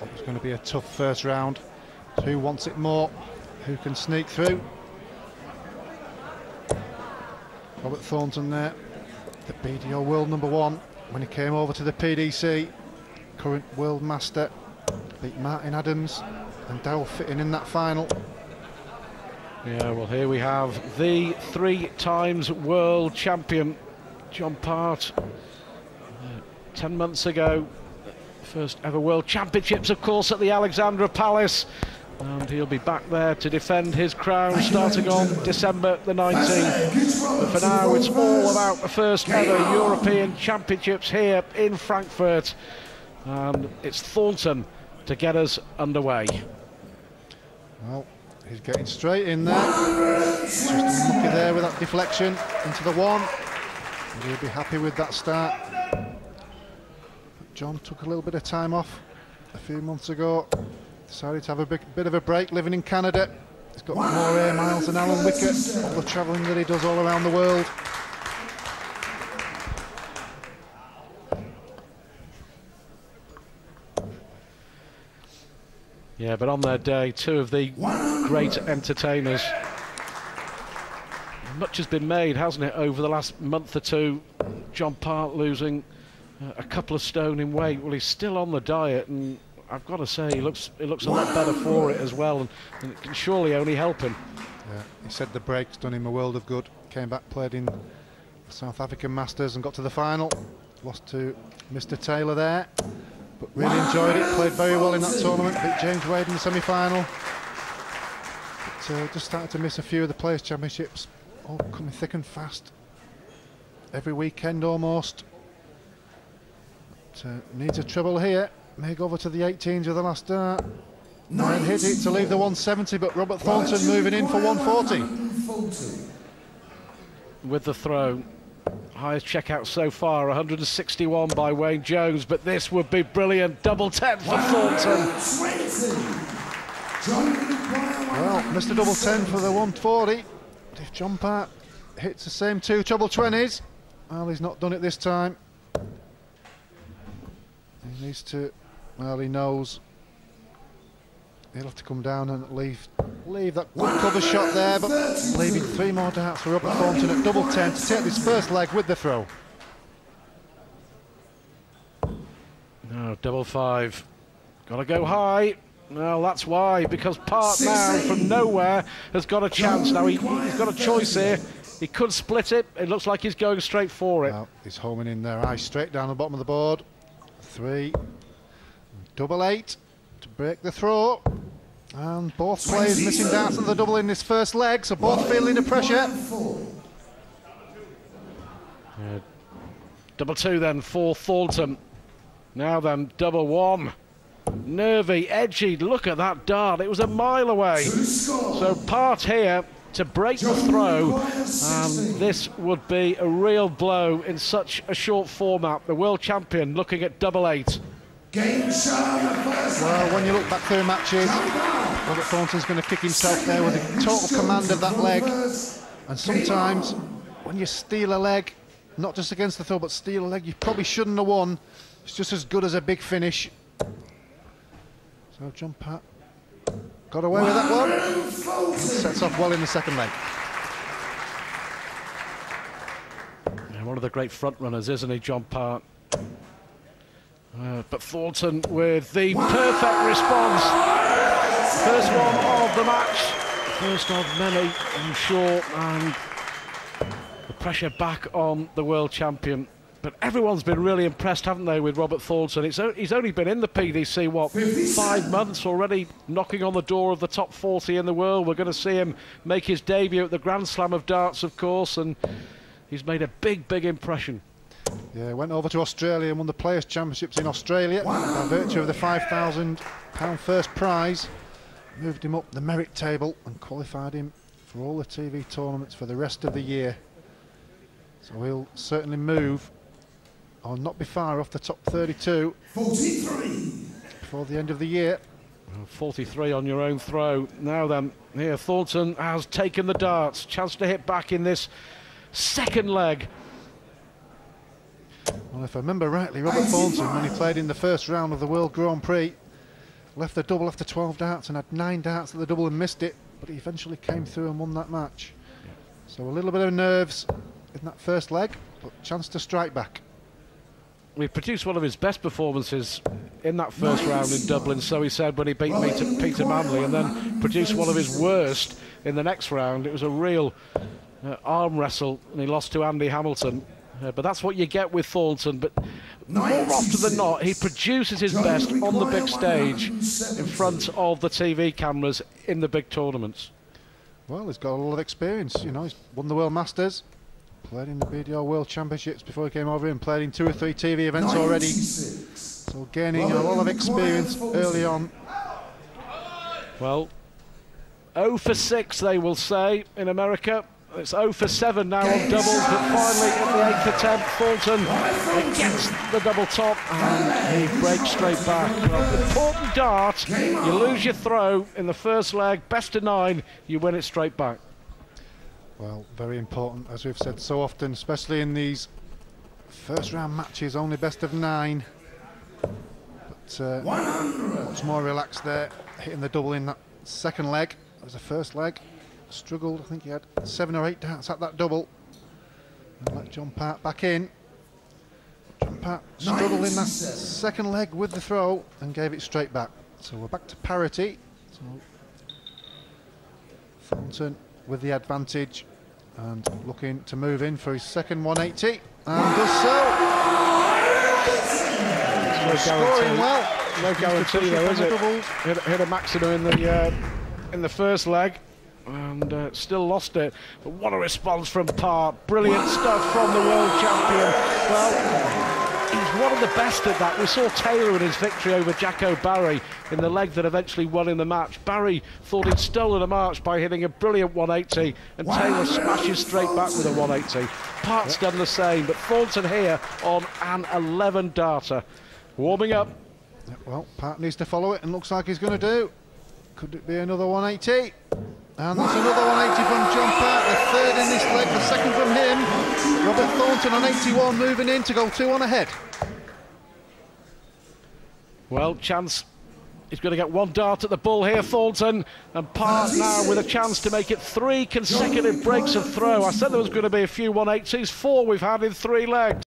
It's going to be a tough first round. Who wants it more? Who can sneak through? Robert Thornton there, the BDO world #1 when he came over to the PDC, current world master, beat Martin Adams and Dowell fitting in that final. Yeah, well, here we have the 3 times world champion, John Part. 10 months ago, first ever world championships, of course, at the Alexandra Palace. And he'll be back there to defend his crown starting on December the 19th. But for now, it's all about the first ever European Championships here in Frankfurt. And it's Thornton to get us underway. Well, he's getting straight in there. Just unlucky there with that deflection into the 1. And he'll be happy with that start. But John took a little bit of time off a few months ago. Decided to have a bit of a break living in Canada. He's got more air miles than Alan Wickett, all the travelling that he does all around the world. Yeah, but on their day, 2 of the great entertainers. Much has been made, hasn't it, over the last month or 2. John Part losing a couple of stone in weight. Well, he's still on the diet, and I've got to say, he looks a lot better for it as well, and it can surely only help him. Yeah, he said the break's done him a world of good. Came back, played in the South African Masters and got to the final. Lost to Mr. Taylor there, but really enjoyed it. Played very well in that tournament. Beat James Wade in the semi-final. But just started to miss a few of the Players' Championships. All coming thick and fast. Every weekend almost. But, needs a treble here. May go over to the 18s with the last start. And hit it to leave the 170, but Robert Thornton moving in for 140. With the throw, highest checkout so far, 161 by Wayne Jones, but this would be brilliant. Double 10 for Thornton. Well, Mr. Double 10 for the 140. If John Part hits the same 2 treble 20s, well, he's not done it this time. He needs to. Well, he knows he'll have to come down and leave that good cover shot there, but leaving 3 more darts for Robert Thornton at double 10 to take this first leg with the throw. No, double 5. Got to go high. Well, that's why, because Part now from nowhere has got a chance. Now he's got a choice here. He could split it. It looks like he's going straight for it. Well, he's homing in there, eyes straight down the bottom of the board. 3, double 8 to break the throw, and both players missing darts at the double in this first leg, so both feeling the pressure. Double 2 then for Thornton. Now then, double 1. Nervy, edgy, look at that dart, it was a mile away. So Part here to break the throw, and this would be a real blow in such a short format. The world champion looking at double 8. Well, when you look back through matches, Robert Thornton's going to kick himself there with a total command of that leg. And sometimes when you steal a leg, not just against the throw, but steal a leg you probably shouldn't have won, it's just as good as a big finish. So John Part got away with that one, and sets off well in the second leg. Yeah, one of the great front runners, isn't he, John Part? But Thornton with the perfect response. First one of the match, first of many, I'm sure, and the pressure back on the world champion. But everyone's been really impressed, haven't they, with Robert Thornton? He's only been in the PDC, what, 5 months already, knocking on the door of the top 40 in the world. We're going to see him make his debut at the Grand Slam of Darts, of course, and he's made a big, big impression. Yeah, went over to Australia and won the Players' Championships in Australia by virtue of the £5,000 first prize. Moved him up the merit table and qualified him for all the TV tournaments for the rest of the year. So he'll certainly move, or not be far off the top 32 before the end of the year. 43 on your own throw. Now then, here Thornton has taken the darts. Chance to hit back in this second leg. Well, if I remember rightly, Robert Thornton, when he played in the first round of the World Grand Prix, left the double after 12 darts and had 9 darts at the double and missed it, but he eventually came through and won that match. So a little bit of nerves in that first leg, but chance to strike back. We produced one of his best performances in that first round in Dublin, so he said, when he beat Peter Manley, and then produced one of his worst in the next round. It was a real arm wrestle, and he lost to Andy Hamilton. But that's what you get with Thornton. But more often than not, he produces his best on the big stage in front of the TV cameras in the big tournaments. Well, he's got a lot of experience. You know, he's won the World Masters, played in the BDO World Championships before he came over here, and played in 2 or 3 TV events already. So gaining a lot of experience early on. Well, 0 for 6 they will say in America. It's 0 for 7 now on doubles, but finally at the 8th attempt, Thornton gets the double top and he breaks straight back. Well, important dart, you lose your throw in the first leg, best of 9, you win it straight back. Well, very important, as we've said so often, especially in these first round matches, only best of 9. But much more relaxed there, hitting the double in that second leg. It was the first leg. Struggled, I think he had 7 or 8 darts at that double. And let John Part back in. John Part struggled in that second leg with the throw and gave it straight back. So we're back to parity. So Thornton with the advantage and looking to move in for his second 180, and does so. Scoring well. No guarantee though, is it? Hit a maximum in the first leg. And still lost it. But what a response from Part. Brilliant stuff from the world champion. Well, he's one of the best at that. We saw Taylor in his victory over Jacko Barry in the leg that eventually won in the match. Barry thought he'd stolen a march by hitting a brilliant 180, and Taylor smashes straight back with a 180. Part's done the same, but Thornton here on an 11-darter. Warming up. Well, Part needs to follow it, and looks like he's going to do. Could it be another 180? And that's another 180 from John Part, the third in this leg, the second from him. Robert Thornton on 81, moving in to go 2-1 ahead. Well, chance, he's going to get 1 dart at the bull here, Thornton, and Part now with a chance to make it 3 consecutive breaks of throw. I said there was going to be a few 180s, 4 we've had in 3 legs.